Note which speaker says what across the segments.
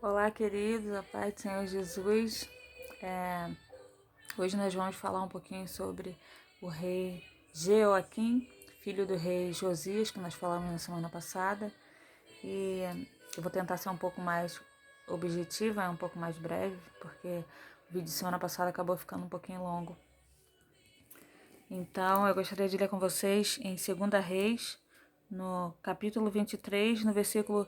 Speaker 1: Olá, queridos, a paz do Senhor Jesus. Hoje nós vamos falar um pouquinho sobre o rei Jeoaquim, filho do rei Josias, que nós falamos na semana passada. E eu vou tentar ser um pouco mais objetiva, um pouco mais breve, porque o vídeo de semana passada acabou ficando um pouquinho longo. Então, eu gostaria de ler com vocês em 2 Reis, no capítulo 23, no versículo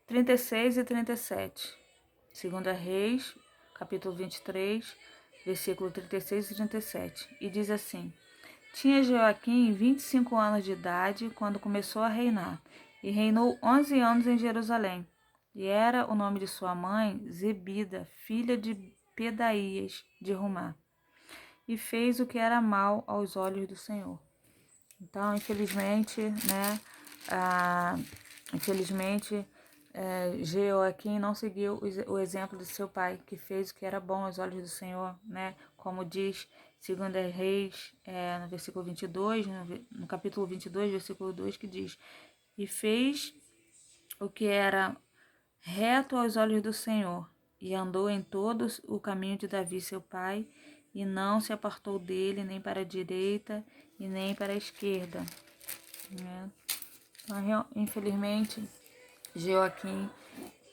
Speaker 1: 36 e 37. 2 Reis, capítulo 23, versículo 36 e 37. E diz assim: Tinha Joaquim 25 anos de idade quando começou a reinar, e reinou 11 anos em Jerusalém. E era o nome de sua mãe Zebida, filha de Pedaías de Rumá. E fez o que era mal aos olhos do Senhor. Então, infelizmente, Jeoaquim não seguiu o exemplo de seu pai, que fez o que era bom aos olhos do Senhor, né? Como diz 2 Reis, no versículo 22, no capítulo 22, versículo 2, que diz: E fez o que era reto aos olhos do Senhor, e andou em todo o caminho de Davi, seu pai, e não se apartou dele, nem para a direita e nem para a esquerda. Né? Então, infelizmente, Joaquim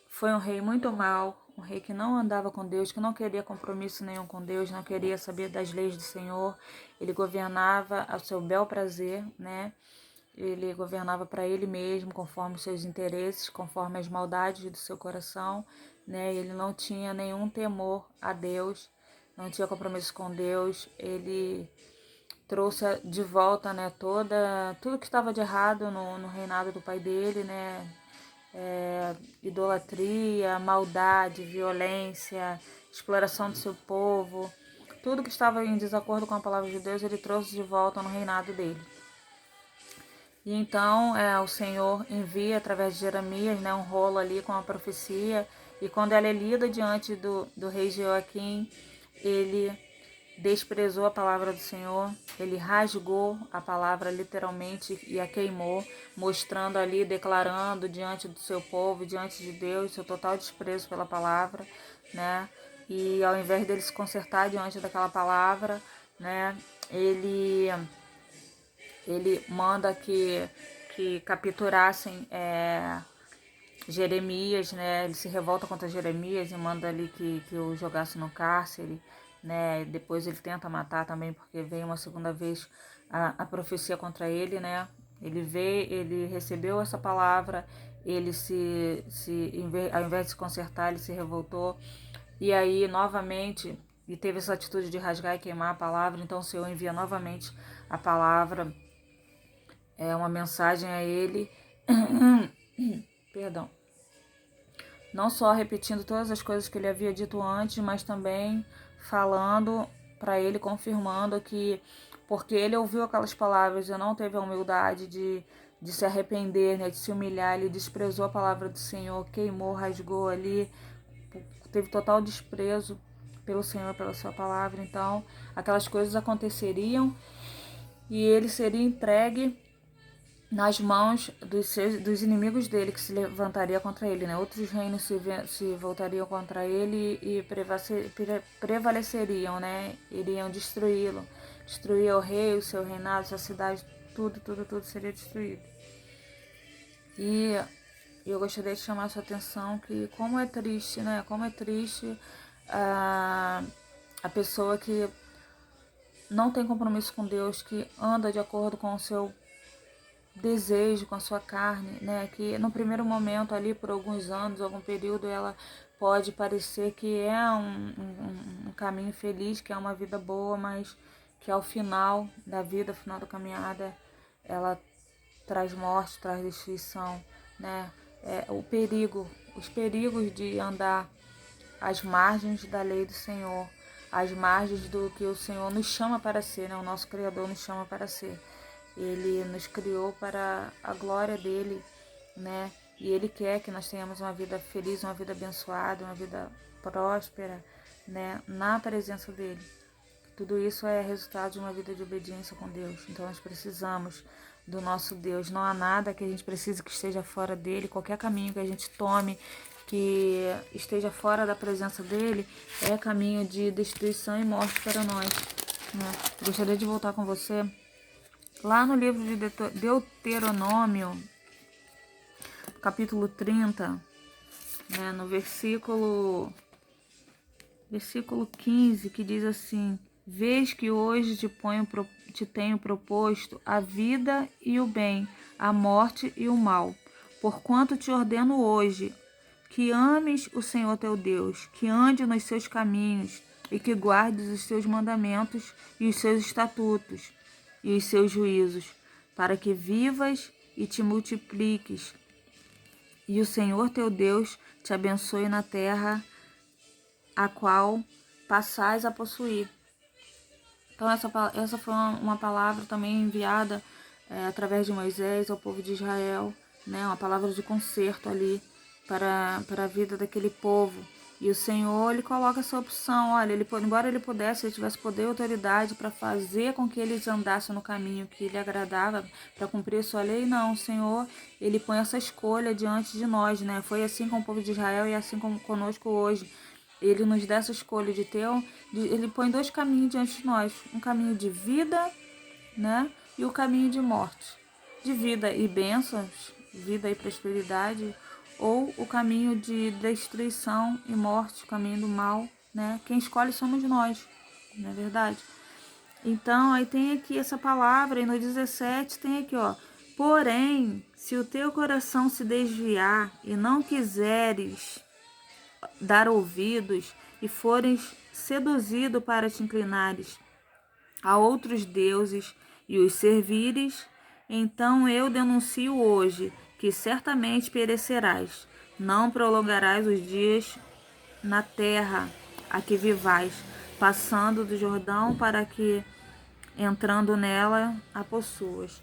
Speaker 1: foi um rei muito mau, um rei que não andava com Deus, que não queria compromisso nenhum com Deus, não queria saber das leis do Senhor. Ele governava ao seu bel prazer, né? Ele governava para ele mesmo, conforme os seus interesses, conforme as maldades do seu coração, né? Ele não tinha nenhum temor a Deus, não tinha compromisso com Deus. Ele trouxe de volta, né, tudo que estava de errado no reinado do pai dele, né? Idolatria, maldade, violência, exploração do seu povo, tudo que estava em desacordo com a palavra de Deus, ele trouxe de volta no reinado dele. E então o Senhor envia através de Jeremias, né, um rolo ali com a profecia, e quando ela é lida diante do rei Joaquim, ele desprezou a palavra do Senhor, ele rasgou a palavra literalmente e a queimou, mostrando ali, declarando diante do seu povo, diante de Deus, seu total desprezo pela palavra, né? E ao invés dele se consertar diante daquela palavra, né, ele manda que capturassem Jeremias, né? Ele se revolta contra Jeremias e manda ali que o jogasse no cárcere, né? Depois ele tenta matar também, porque veio uma segunda vez a profecia contra ele, né? Ele recebeu essa palavra, ele ao invés de se consertar, ele se revoltou. E aí, novamente, e teve essa atitude de rasgar e queimar a palavra, então o Senhor envia novamente a palavra, uma mensagem a ele, perdão, não só repetindo todas as coisas que ele havia dito antes, mas também falando para ele, confirmando que, porque ele ouviu aquelas palavras e não teve a humildade de se arrepender, né, de se humilhar, ele desprezou a palavra do Senhor, queimou, rasgou ali, teve total desprezo pelo Senhor, pela sua palavra. Então, aquelas coisas aconteceriam e ele seria entregue nas mãos dos inimigos dele, que se levantaria contra ele, né? Outros reinos se voltariam contra ele e prevaleceriam, né? Iriam destruí-lo. Destruir o rei, o seu reinado, sua cidade, tudo seria destruído. E eu gostaria de chamar a sua atenção que como é triste, né? Como é triste a pessoa que não tem compromisso com Deus, que anda de acordo com o seu desejo, com a sua carne, né? Que no primeiro momento ali, por alguns anos, algum período, ela pode parecer que é um caminho feliz, que é uma vida boa, mas que ao final da vida, ao final da caminhada, ela traz morte, traz destruição, né? Os perigos de andar às margens da lei do Senhor, às margens do que o Senhor nos chama para ser, né? O nosso Criador nos chama para ser. Ele nos criou para a glória dele, né? E ele quer que nós tenhamos uma vida feliz, uma vida abençoada, uma vida próspera, né? Na presença dele. Tudo isso é resultado de uma vida de obediência com Deus. Então nós precisamos do nosso Deus. Não há nada que a gente precise que esteja fora dele. Qualquer caminho que a gente tome que esteja fora da presença dele é caminho de destruição e morte para nós, né? Gostaria de voltar com você lá no livro de Deuteronômio, capítulo 30, né, no versículo 15, que diz assim: Vês que hoje te tenho proposto a vida e o bem, a morte e o mal. Porquanto te ordeno hoje que ames o Senhor teu Deus, que ande nos seus caminhos e que guardes os seus mandamentos e os seus estatutos e os seus juízos, para que vivas e te multipliques. E o Senhor teu Deus te abençoe na terra a qual passais a possuir. Então essa foi uma palavra também enviada através de Moisés ao povo de Israel, né? Uma palavra de conserto ali para a vida daquele povo. E o Senhor, ele coloca essa opção, olha, embora ele pudesse, ele tivesse poder e autoridade para fazer com que eles andassem no caminho que lhe agradava, para cumprir a sua lei, não, o Senhor, ele põe essa escolha diante de nós, né? Foi assim com o povo de Israel e assim como conosco hoje. Ele nos dá essa escolha ele põe dois caminhos diante de nós, um caminho de vida, né? E o caminho de morte, de vida e bênçãos, vida e prosperidade, ou o caminho de destruição e morte, o caminho do mal, né? Quem escolhe somos nós, não é verdade? Então, aí tem aqui essa palavra, e no 17 tem aqui, ó: porém, se o teu coração se desviar e não quiseres dar ouvidos e fores seduzido para te inclinares a outros deuses e os servires, então eu denuncio hoje que certamente perecerás, não prolongarás os dias na terra a que vivais, passando do Jordão para que, entrando nela, a possuas.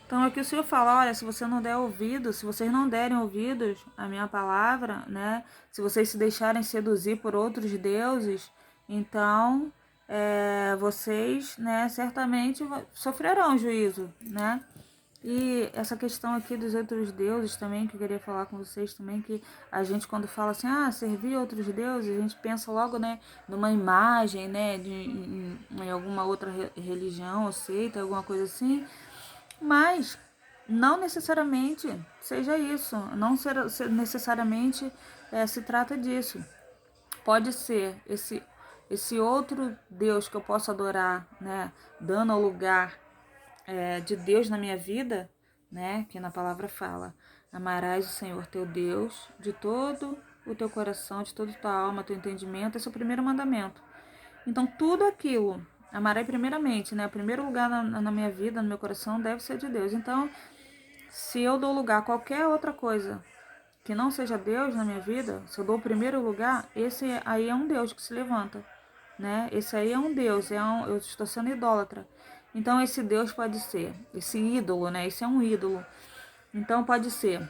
Speaker 1: Então aqui o Senhor fala, olha, se você não der ouvido, se vocês não derem ouvidos à minha palavra, né? Se vocês se deixarem seduzir por outros deuses, então vocês, né, certamente sofrerão juízo, né? E essa questão aqui dos outros deuses também, que eu queria falar com vocês também, que a gente quando fala assim, servir outros deuses, a gente pensa logo, né, numa imagem, né, em alguma outra religião ou seita, alguma coisa assim, mas não necessariamente seja isso, não necessariamente se trata disso. Pode ser esse outro Deus que eu posso adorar, né, dando ao lugar de Deus na minha vida, né, que na palavra fala: amarás o Senhor teu Deus de todo o teu coração, de toda a tua alma, teu entendimento. Esse é o primeiro mandamento. Então, tudo aquilo, amarei primeiramente, né? O primeiro lugar na minha vida, no meu coração, deve ser de Deus. Então, se eu dou lugar a qualquer outra coisa que não seja Deus na minha vida, se eu dou o primeiro lugar, esse aí é um Deus que se levanta, né? Esse aí é um Deus, eu estou sendo idólatra. Então, esse Deus pode ser, esse ídolo, né? Esse é um ídolo. Então, pode ser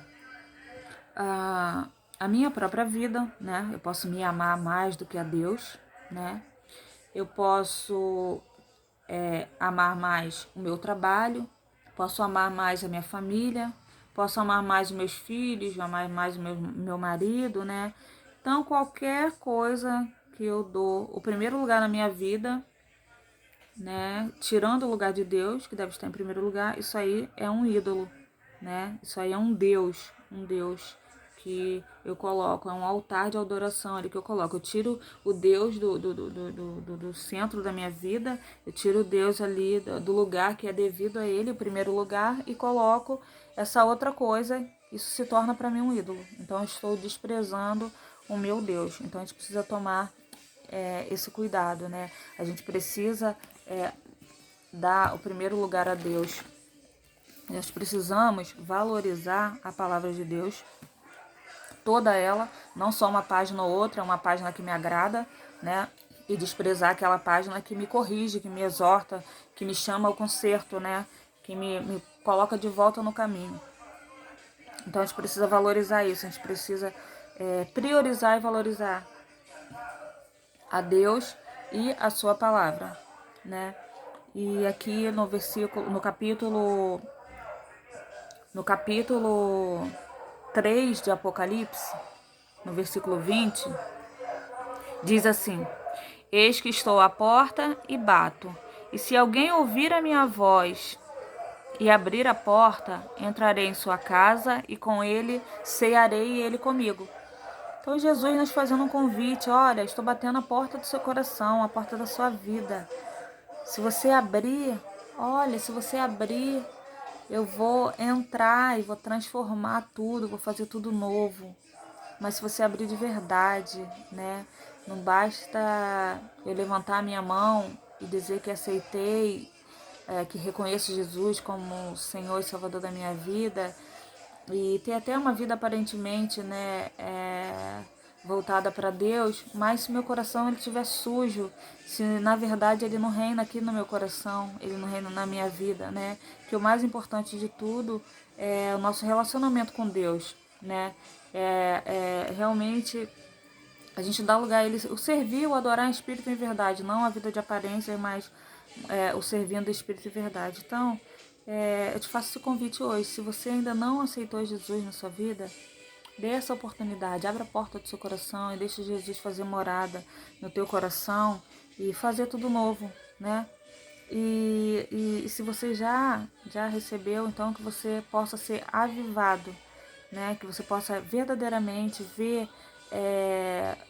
Speaker 1: a minha própria vida, né? Eu posso me amar mais do que a Deus, né? Eu posso amar mais o meu trabalho, posso amar mais a minha família, posso amar mais os meus filhos, amar mais o meu marido, né? Então, qualquer coisa que eu dou o primeiro lugar na minha vida, né? Tirando o lugar de Deus, que deve estar em primeiro lugar, isso aí é um ídolo, né? Isso aí é um Deus que eu coloco, é um altar de adoração ali que eu coloco. Eu tiro o Deus do centro da minha vida, eu tiro o Deus ali do lugar que é devido a ele, o primeiro lugar, e coloco essa outra coisa, isso se torna para mim um ídolo. Então eu estou desprezando o meu Deus. Então a gente precisa tomar esse cuidado, né? A gente precisa dar o primeiro lugar a Deus. Nós precisamos valorizar a palavra de Deus, toda ela, não só uma página ou outra, uma página que me agrada, né? E desprezar aquela página que me corrige, que me exorta, que me chama ao conserto, né? Que me coloca de volta no caminho. Então a gente precisa valorizar isso, a gente precisa priorizar e valorizar a Deus e a sua palavra, né? E aqui no capítulo 3 de Apocalipse, no versículo 20, diz assim: Eis que estou à porta e bato, e se alguém ouvir a minha voz e abrir a porta, entrarei em sua casa e com ele cearei e ele comigo. Então Jesus nos fazendo um convite: olha, estou batendo a porta do seu coração, a porta da sua vida. Se você abrir, olha, se você abrir, eu vou entrar e vou transformar tudo, vou fazer tudo novo. Mas se você abrir de verdade, né? Não basta eu levantar a minha mão e dizer que aceitei, que reconheço Jesus como Senhor e Salvador da minha vida, e ter até uma vida aparentemente, né, voltada para Deus, mas se meu coração ele estiver sujo, se na verdade ele não reina aqui no meu coração, ele não reina na minha vida, né? Que o mais importante de tudo é o nosso relacionamento com Deus, né? Realmente a gente dá lugar a ele, o servir, o adorar em espírito e em verdade, não a vida de aparência, mas o servindo em espírito e verdade. Então, eu te faço esse convite hoje. Se você ainda não aceitou Jesus na sua vida, dê essa oportunidade, abra a porta do seu coração e deixe Jesus fazer morada no teu coração e fazer tudo novo, né? E se você já recebeu, então que você possa ser avivado, né? Que você possa verdadeiramente ver,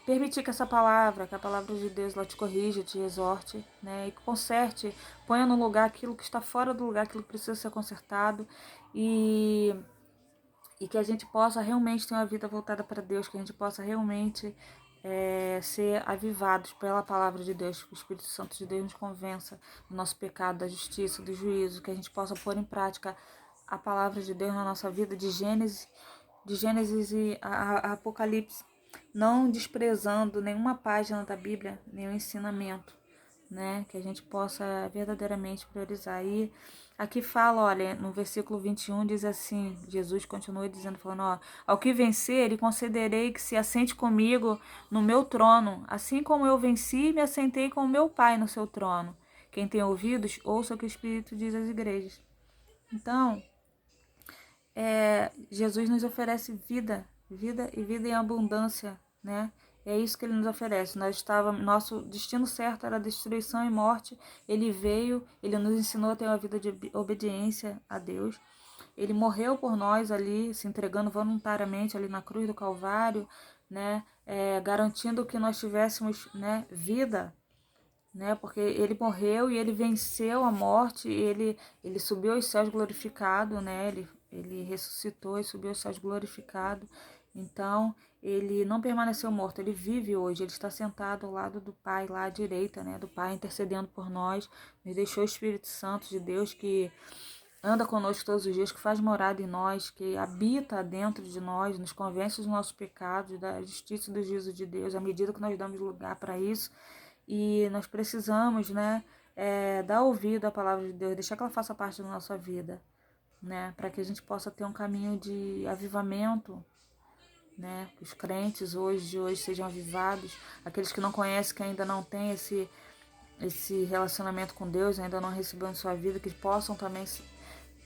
Speaker 1: permitir que essa palavra, que a palavra de Deus ela te corrija, te exorte, né? E conserte, ponha no lugar aquilo que está fora do lugar, aquilo que precisa ser consertado e que a gente possa realmente ter uma vida voltada para Deus, que a gente possa realmente ser avivados pela palavra de Deus, que o Espírito Santo de Deus nos convença do nosso pecado, da justiça, do juízo, que a gente possa pôr em prática a palavra de Deus na nossa vida, de Gênesis e a Apocalipse, não desprezando nenhuma página da Bíblia, nenhum ensinamento, né? Que a gente possa verdadeiramente priorizar. E aqui fala, olha, no versículo 21 diz assim, Jesus continua dizendo, falando, ó, ao que vencer, lhe concederei que se assente comigo no meu trono, assim como eu venci e me assentei com o meu Pai no seu trono. Quem tem ouvidos, ouça o que o Espírito diz às igrejas. Então, Jesus nos oferece vida, vida e vida em abundância, né? É isso que ele nos oferece. Nosso destino certo era destruição e morte. Ele veio, ele nos ensinou a ter uma vida de obediência a Deus. Ele morreu por nós ali, se entregando voluntariamente ali na cruz do Calvário, né? Garantindo que nós tivéssemos, né, vida, né? Porque ele morreu e ele venceu a morte, ele subiu aos céus glorificado, né? Ele ressuscitou e subiu aos céus glorificado. Então, ele não permaneceu morto, ele vive hoje, ele está sentado ao lado do Pai, lá à direita, né, do Pai, intercedendo por nós. Nos deixou o Espírito Santo de Deus que anda conosco todos os dias, que faz morada em nós, que habita dentro de nós, nos convence dos nossos pecados, da justiça e do juízo de Deus, à medida que nós damos lugar para isso. E nós precisamos, né, dar ouvido à palavra de Deus, deixar que ela faça parte da nossa vida, né, para que a gente possa ter um caminho de avivamento, né, que os crentes de hoje sejam avivados, aqueles que não conhecem, que ainda não têm esse relacionamento com Deus, ainda não receberam em sua vida, que possam também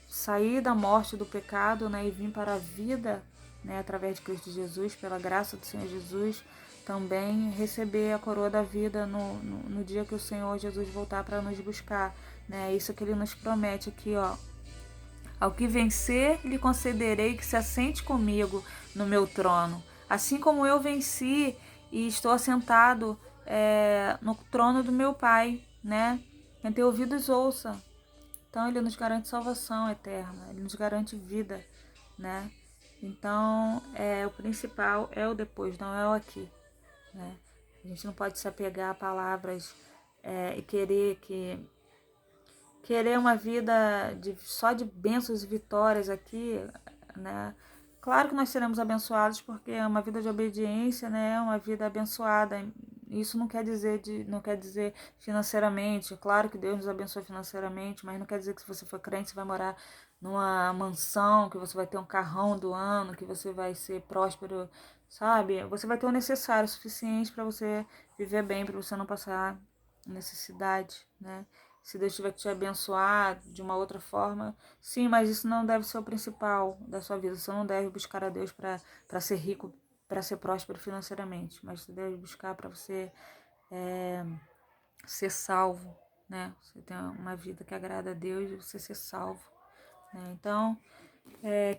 Speaker 1: sair da morte do pecado, né, e vir para a vida, né, através de Cristo Jesus, pela graça do Senhor Jesus, também receber a coroa da vida no dia que o Senhor Jesus voltar para nos buscar, né? Isso que ele nos promete aqui, ó. Ao que vencer, lhe concederei que se assente comigo no meu trono, assim como eu venci e estou assentado no trono do meu Pai, né? Quem tem ouvidos, ouça. Então, ele nos garante salvação eterna, ele nos garante vida, né? Então, o principal é o depois, não é o aqui, né? A gente não pode se apegar a palavras e querer uma vida só de bênçãos e vitórias aqui, né? Claro que nós seremos abençoados porque é uma vida de obediência, né? É uma vida abençoada. Isso não quer dizer financeiramente. Claro que Deus nos abençoa financeiramente, mas não quer dizer que se você for crente você vai morar numa mansão, que você vai ter um carrão do ano, que você vai ser próspero, sabe? Você vai ter o necessário, o suficiente para você viver bem, para você não passar necessidade, né? Se Deus tiver que te abençoar de uma outra forma, sim, mas isso não deve ser o principal da sua vida. Você não deve buscar a Deus para ser rico para ser próspero financeiramente, mas você deve buscar para você ser salvo, né? Você tem uma vida que agrada a Deus e você ser salvo, né? Então,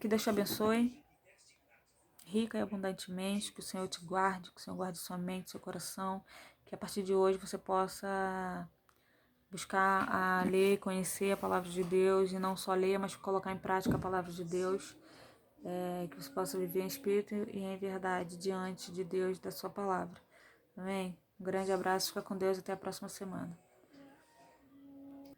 Speaker 1: que Deus te abençoe, rica e abundantemente, que o Senhor te guarde, que o Senhor guarde sua mente, seu coração, que a partir de hoje você possa buscar a ler, conhecer a palavra de Deus, e não só ler, mas colocar em prática a palavra de Deus, que você possa viver em espírito e em verdade diante de Deus e da sua palavra. Amém? Um grande abraço, fica com Deus, até a próxima semana.